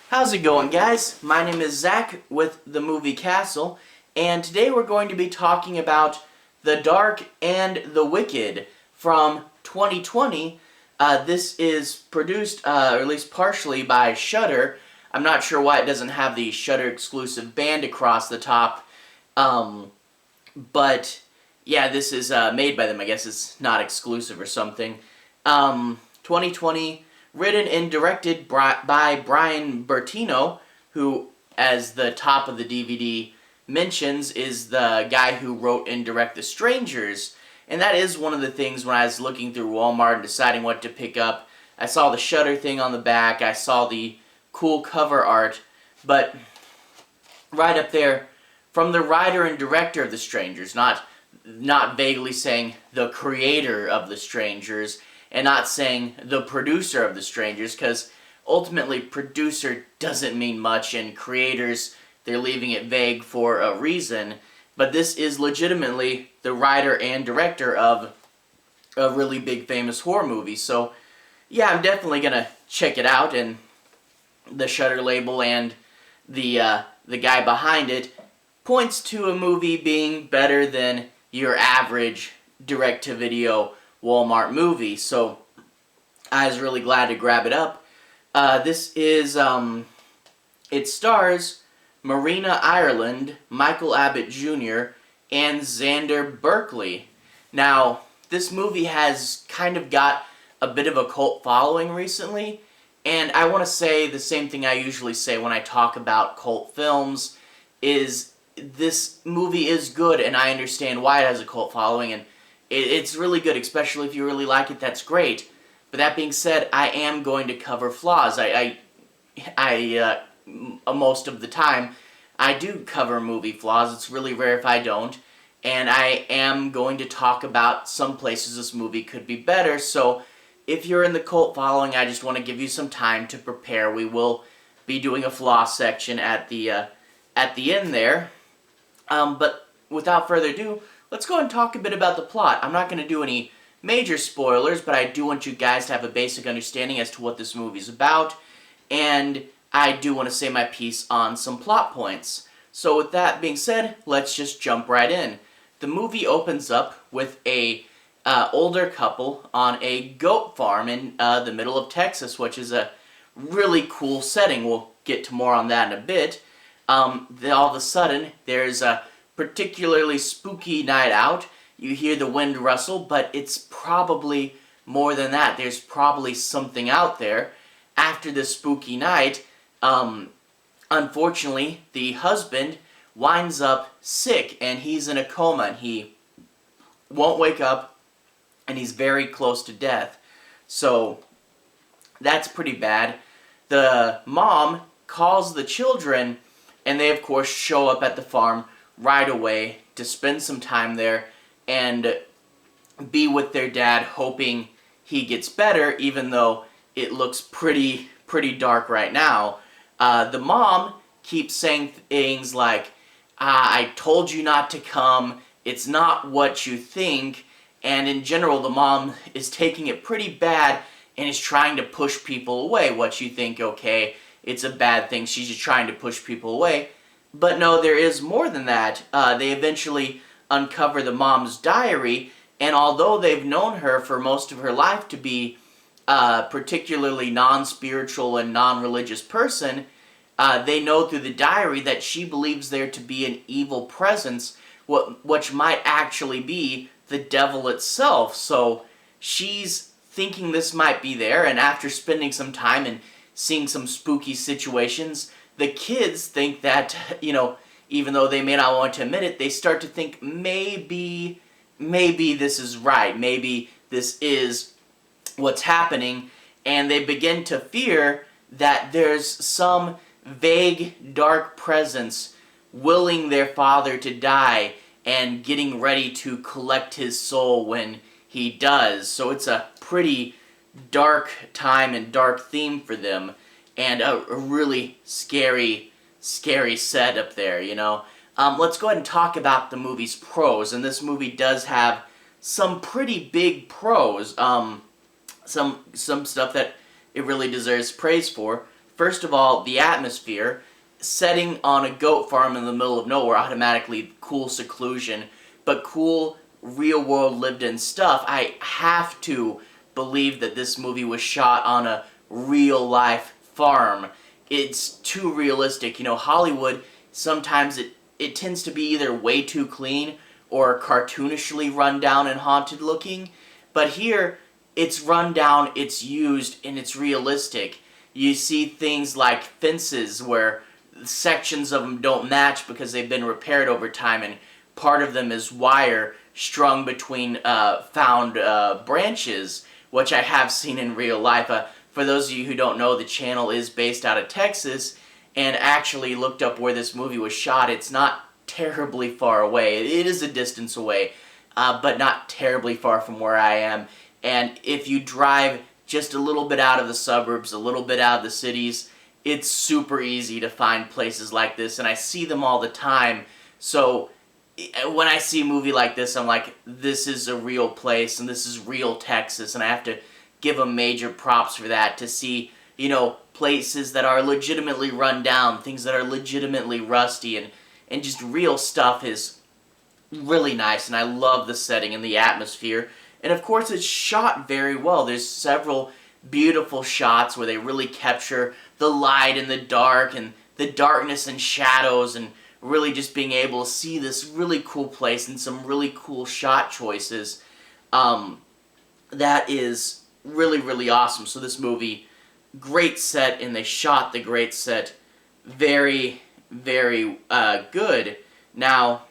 How's it going, guys? My name is Zach with the movie Castle, and today we're going to be talking about The Dark and the Wicked from 2020. This is produced, or at least partially, by Shudder. I'm not sure why it doesn't have the Shudder exclusive band across the top, but yeah, this is made by them. I guess it's not exclusive or something. 2020. Written and directed by Bryan Bertino, who, as the top of the DVD mentions, is the guy who wrote and directed The Strangers. And that is one of the things when I was looking through Walmart and deciding what to pick up. I saw the Shudder thing on the back, I saw the cool cover art, but right up there, from the writer and director of The Strangers, not vaguely saying the creator of The Strangers, and not saying the producer of The Strangers, because ultimately producer doesn't mean much, and creators, they're leaving it vague for a reason. But this is legitimately the writer and director of a really big famous horror movie. So yeah, I'm definitely gonna check it out, and the Shudder label and the guy behind it points to a movie being better than your average direct-to-video Walmart movie, so I was really glad to grab it up. This is, it stars Marin Ireland, Michael Abbott Jr., and Xander Berkeley. Now, this movie has kind of got a bit of a cult following recently, and I want to say the same thing I usually say when I talk about cult films, is this movie is good, and I understand why it has a cult following, and it's really good, especially if you really like it, that's great. But that being said, I am going to cover flaws. Most of the time, I do cover movie flaws. It's really rare if I don't. And I am going to talk about some places this movie could be better. So if you're in the cult following, I just want to give you some time to prepare. We will be doing a flaw section at the end there. But without further ado, let's go and talk a bit about the plot. I'm not going to do any major spoilers, but I do want you guys to have a basic understanding as to what this movie's about, and I do want to say my piece on some plot points. So with that being said, let's just jump right in. The movie opens up with a older couple on a goat farm in the middle of Texas, which is a really cool setting. We'll get to more on that in a bit. All of a sudden, there's a particularly spooky night out. You hear the wind rustle, but it's probably more than that. There's probably something out there. After this spooky night, unfortunately, the husband winds up sick, and he's in a coma, and he won't wake up, and he's very close to death. So, that's pretty bad. The mom calls the children, and they, of course, show up at the farm right away to spend some time there and be with their dad, hoping he gets better, even though it looks pretty dark right now. The mom keeps saying things like, I told you not to come, it's not what you think, and in general the mom is taking it pretty bad and is trying to push people away. What you think, okay, it's a bad thing, she's just trying to push people away. But no, there is more than that. They eventually uncover the mom's diary, and although they've known her for most of her life to be a particularly non-spiritual and non-religious person, they know through the diary that she believes there to be an evil presence, which might actually be the devil itself. So she's thinking this might be there, and after spending some time and seeing some spooky situations, the kids think that, even though they may not want to admit it, they start to think maybe this is right, maybe this is what's happening, and they begin to fear that there's some vague, dark presence willing their father to die and getting ready to collect his soul when he does. So it's a pretty dark time and dark theme for them, and a really scary setup there, Let's go ahead and talk about the movie's pros, and this movie does have some pretty big pros, some stuff that it really deserves praise for. First of all, the atmosphere. Setting on a goat farm in the middle of nowhere, automatically cool seclusion, but cool real-world lived-in stuff. I have to believe that this movie was shot on a real-life farm. It's too realistic. You know, Hollywood, sometimes it tends to be either way too clean or cartoonishly run down and haunted looking, but here, it's run down, it's used, and it's realistic. You see things like fences where sections of them don't match because they've been repaired over time, and part of them is wire strung between found branches, which I have seen in real life. For those of you who don't know, the channel is based out of Texas, and actually looked up where this movie was shot. It's not terribly far away. It is a distance away, but not terribly far from where I am. And if you drive just a little bit out of the suburbs, a little bit out of the cities, it's super easy to find places like this, and I see them all the time. So when I see a movie like this, I'm like, this is a real place, and this is real Texas, and I have to give them major props for that, to see, you know, places that are legitimately run down, things that are legitimately rusty, and just real stuff is really nice, and I love the setting and the atmosphere. And of course, it's shot very well. There's several beautiful shots where they really capture the light and the dark, and the darkness and shadows, and really just being able to see this really cool place and some really cool shot choices. That is really, really awesome. So this movie, great set, and they shot the great set very, very good. Now,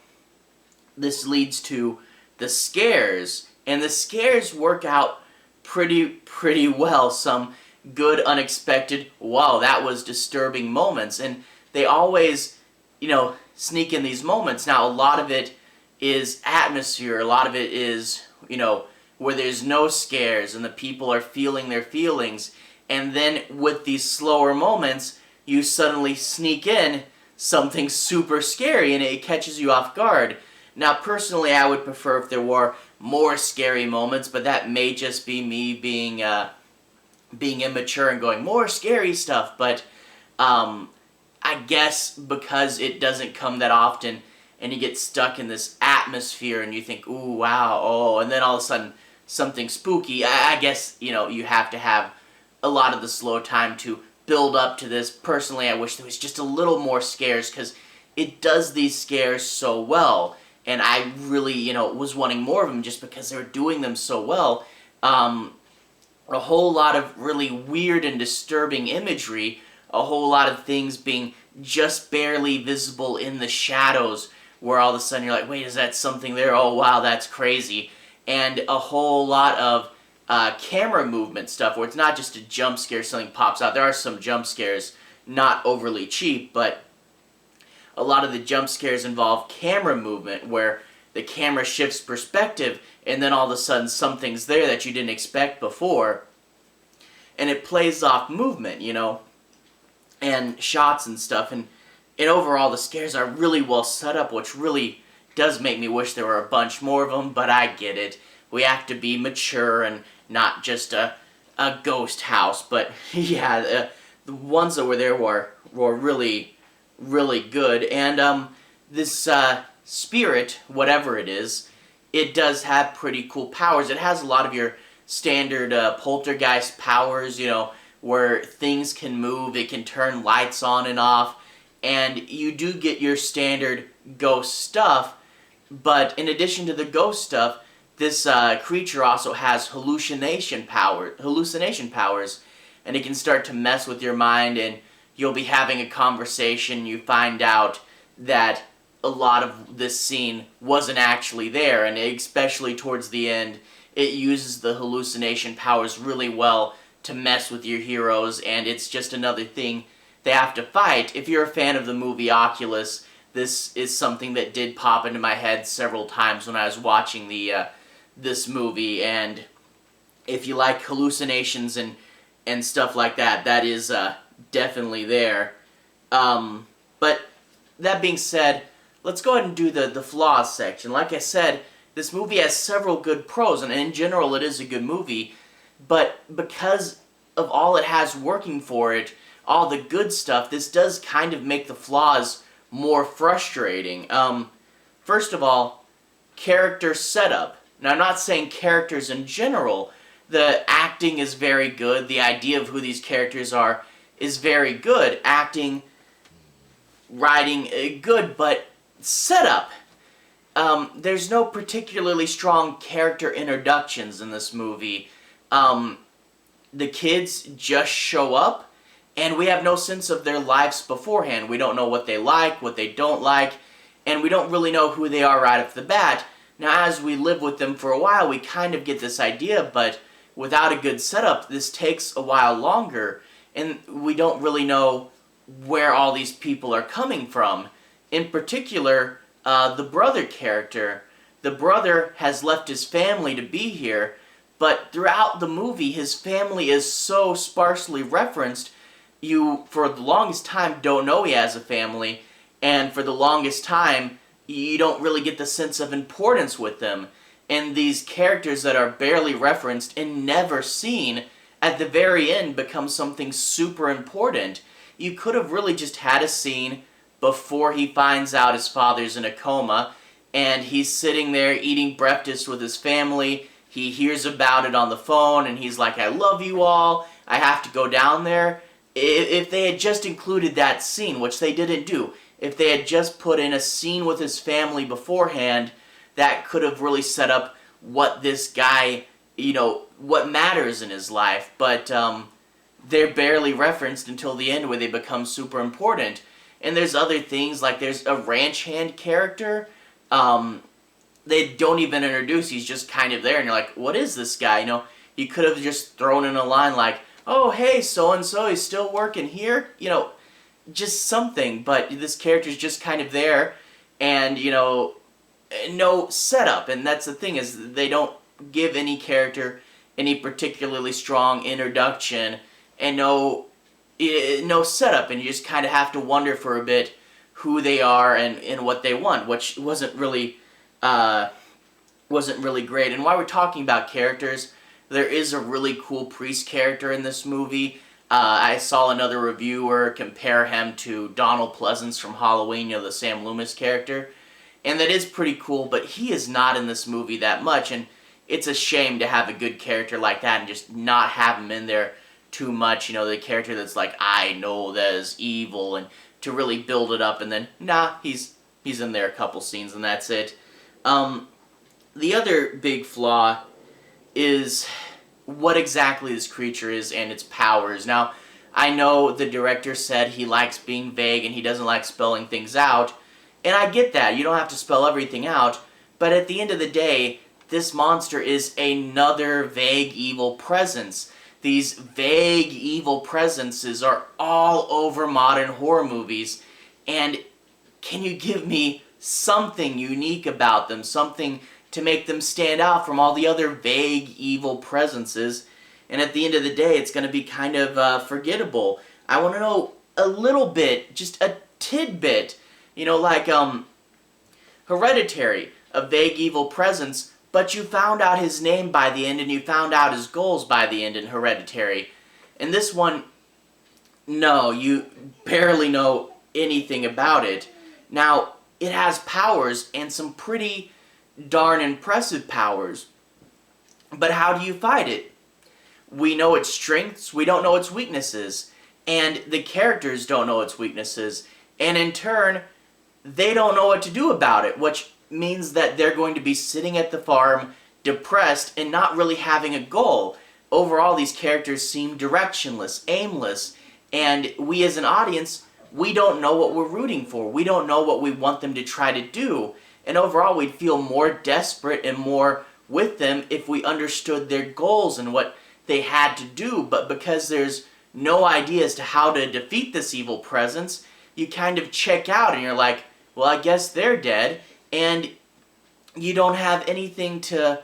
this leads to the scares, and the scares work out pretty well. Some good, unexpected, wow, that was disturbing moments, and they always, you know, sneak in these moments. Now, a lot of it is atmosphere, a lot of it is, you know, where there's no scares and the people are feeling their feelings, and then with these slower moments, you suddenly sneak in something super scary and it catches you off guard. Now, personally, I would prefer if there were more scary moments, but that may just be me being immature and going, more scary stuff. But I guess because it doesn't come that often, and you get stuck in this atmosphere and you think, ooh, wow, oh, and then all of a sudden something spooky, I guess, you know, you have to have a lot of the slow time to build up to this. Personally, I wish there was just a little more scares, because it does these scares so well. And I really, you know, was wanting more of them just because they were doing them so well. A whole lot of really weird and disturbing imagery, a whole lot of things being just barely visible in the shadows, where all of a sudden you're like, wait, is that something there? Oh, wow, that's crazy. And a whole lot of camera movement stuff, where it's not just a jump scare, something pops out. There are some jump scares, not overly cheap, but a lot of the jump scares involve camera movement, where the camera shifts perspective, and then all of a sudden something's there that you didn't expect before, and it plays off movement, you know, and shots and stuff, and overall the scares are really well set up, which really does make me wish there were a bunch more of them, but I get it. We have to be mature and not just a ghost house, but yeah, the ones that were there were really, really good. And this spirit, whatever it is, it does have pretty cool powers. It has a lot of your standard poltergeist powers, you know, where things can move, it can turn lights on and off, and you do get your standard ghost stuff, but in addition to the ghost stuff, this creature also has hallucination powers, and it can start to mess with your mind, and you'll be having a conversation, you find out that a lot of this scene wasn't actually there, and especially towards the end, it uses the hallucination powers really well to mess with your heroes, and it's just another thing they have to fight. If you're a fan of the movie Oculus, this is something that did pop into my head several times when I was watching this movie, and if you like hallucinations and stuff like that, that is definitely there. But that being said, let's go ahead and do the flaws section. Like I said, this movie has several good pros, and in general it is a good movie, but because of all it has working for it, all the good stuff, this does kind of make the flaws more frustrating. First of all, character setup. Now, I'm not saying characters in general. The acting is very good. The idea of who these characters are is very good. Acting, writing, good, but setup. There's no particularly strong character introductions in this movie. The kids just show up, and we have no sense of their lives beforehand. We don't know what they like, what they don't like, and we don't really know who they are right off the bat. Now, as we live with them for a while, we kind of get this idea, but without a good setup, this takes a while longer, and we don't really know where all these people are coming from. In particular, the brother character. The brother has left his family to be here, but throughout the movie, his family is so sparsely referenced, you, for the longest time, don't know he has a family, and for the longest time, you don't really get the sense of importance with them. And these characters that are barely referenced and never seen, at the very end, become something super important. You could have really just had a scene before he finds out his father's in a coma, and he's sitting there eating breakfast with his family. He hears about it on the phone, and he's like, I love you all, I have to go down there. If they had just included that scene, which they didn't do, if they had just put in a scene with his family beforehand, that could have really set up what this guy, what matters in his life. But they're barely referenced until the end where they become super important. And there's other things, like there's a ranch hand character. They don't even introduce, he's just kind of there, and you're like, what is this guy? You could have just thrown in a line like, oh, hey, so-and-so, he's still working here? Just something, but this character's just kind of there, and, no setup. And that's the thing, is they don't give any character any particularly strong introduction, and no setup, and you just kind of have to wonder for a bit who they are and what they want, which wasn't really great. And while we're talking about characters, there is a really cool priest character in this movie. I saw another reviewer compare him to Donald Pleasance from Halloween, the Sam Loomis character, and that is pretty cool, but he is not in this movie that much, and it's a shame to have a good character like that and just not have him in there too much, the character that's like, I know that is evil, and to really build it up, and then, nah, he's in there a couple scenes, and that's it. The other big flaw is what exactly this creature is and its powers. Now, I know the director said he likes being vague and he doesn't like spelling things out, and I get that. You don't have to spell everything out, but at the end of the day, this monster is another vague evil presence. These vague evil presences are all over modern horror movies, and can you give me something unique about them, something to make them stand out from all the other vague evil presences? And at the end of the day, it's going to be kind of forgettable. I want to know a little bit, just a tidbit, like Hereditary, a vague evil presence, but you found out his name by the end, and you found out his goals by the end in Hereditary. And this one, no, you barely know anything about it. Now, it has powers, and some pretty darn impressive powers. But how do you fight it? We know its strengths, we don't know its weaknesses. And the characters don't know its weaknesses. And in turn, they don't know what to do about it, which means that they're going to be sitting at the farm, depressed, and not really having a goal. Overall, these characters seem directionless, aimless, and we as an audience, we don't know what we're rooting for. We don't know what we want them to try to do. And overall, we'd feel more desperate and more with them if we understood their goals and what they had to do. But because there's no idea as to how to defeat this evil presence, you kind of check out and you're like, well, I guess they're dead. And you don't have anything to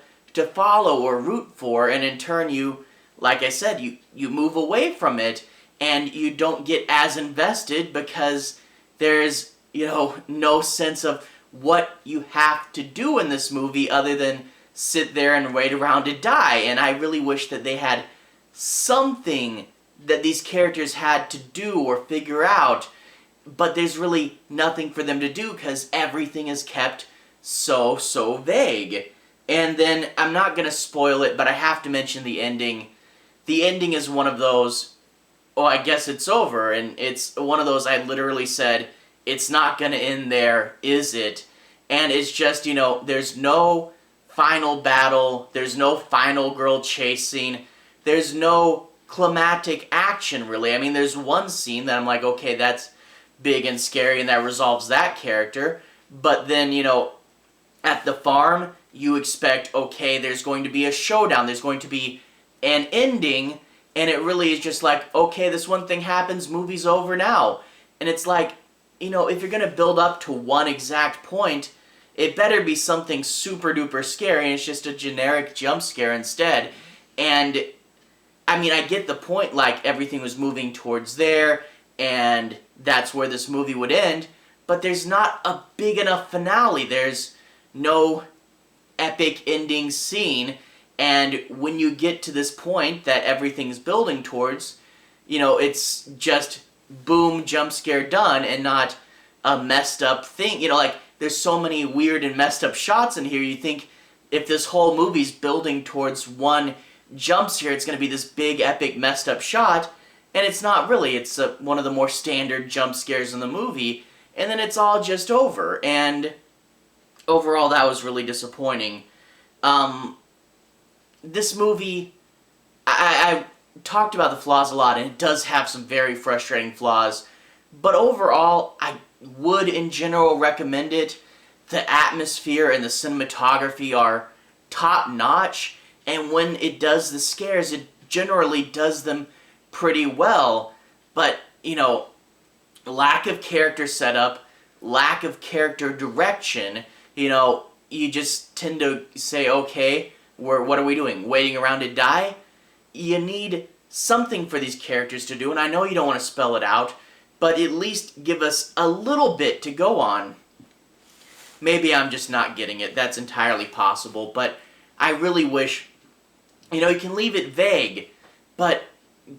follow or root for, and in turn you, like I said, you move away from it, and you don't get as invested because there's, no sense of what you have to do in this movie other than sit there and wait around to die. And I really wish that they had something that these characters had to do or figure out, but there's really nothing for them to do because everything is kept so vague. And then, I'm not going to spoil it, but I have to mention the ending. The ending is one of those, oh, I guess it's over, and it's one of those I literally said, it's not going to end there, is it? And it's just, you know, there's no final battle, there's no final girl chasing, there's no climactic action, really. I mean, there's one scene that I'm like, okay, that's big and scary, and that resolves that character, but then, you know, at the farm, you expect, okay, there's going to be a showdown, there's going to be an ending, and it really is just like, okay, this one thing happens, movie's over now. And it's like, you know, if you're going to build up to one exact point, it better be something super duper scary, and it's just a generic jump scare instead. And, I mean, I get the point, like, everything was moving towards there, and that's where this movie would end, but there's not a big enough finale. There's no epic ending scene, and when you get to this point that everything's building towards, you know, it's just boom, jump scare, done, and not a messed up thing. You know, like, there's so many weird and messed up shots in here, you think if this whole movie's building towards one jump scare, it's going to be this big, epic, messed up shot, and it's not really. It's one of the more standard jump scares in the movie, and then it's all just over, and overall that was really disappointing. This movie, I talked about the flaws a lot, and it does have some very frustrating flaws, but overall, I would in general recommend it. The atmosphere and the cinematography are top-notch, and when it does the scares, it generally does them pretty well, but, you know, lack of character setup, lack of character direction, you know, you just tend to say, okay, what are we doing? Waiting around to die? You need something for these characters to do, and I know you don't want to spell it out, but at least give us a little bit to go on. Maybe I'm just not getting it. That's entirely possible, but I really wish, you know, you can leave it vague, but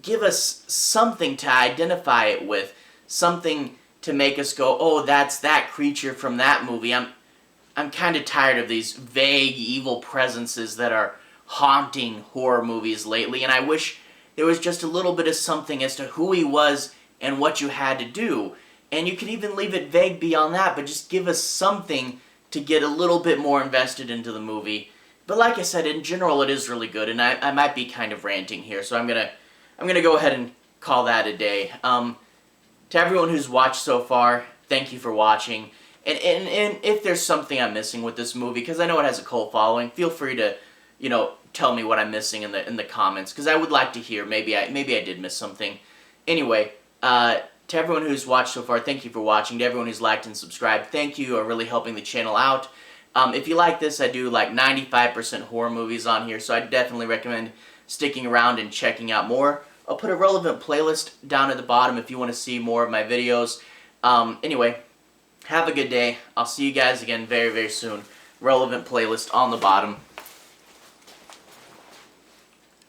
give us something to identify it with, something to make us go, oh, that's that creature from that movie. I'm kind of tired of these vague evil presences that are haunting horror movies lately, and I wish there was just a little bit of something as to who he was and what you had to do. And you can even leave it vague beyond that, but just give us something to get a little bit more invested into the movie. But like I said, in general, it is really good, and I might be kind of ranting here, so I'm gonna go ahead and call that a day. To everyone who's watched so far, thank you for watching. And if there's something I'm missing with this movie, because I know it has a cult following, feel free to, you know, tell me what I'm missing in the comments, because I would like to hear. Maybe I did miss something. Anyway, to everyone who's watched so far, thank you for watching. To everyone who's liked and subscribed, thank you. You're really helping the channel out. If you like this, I do like 95% horror movies on here, so I definitely recommend sticking around and checking out more. I'll put a relevant playlist down at the bottom if you want to see more of my videos. Anyway, have a good day. I'll see you guys again very, very soon. Relevant playlist on the bottom.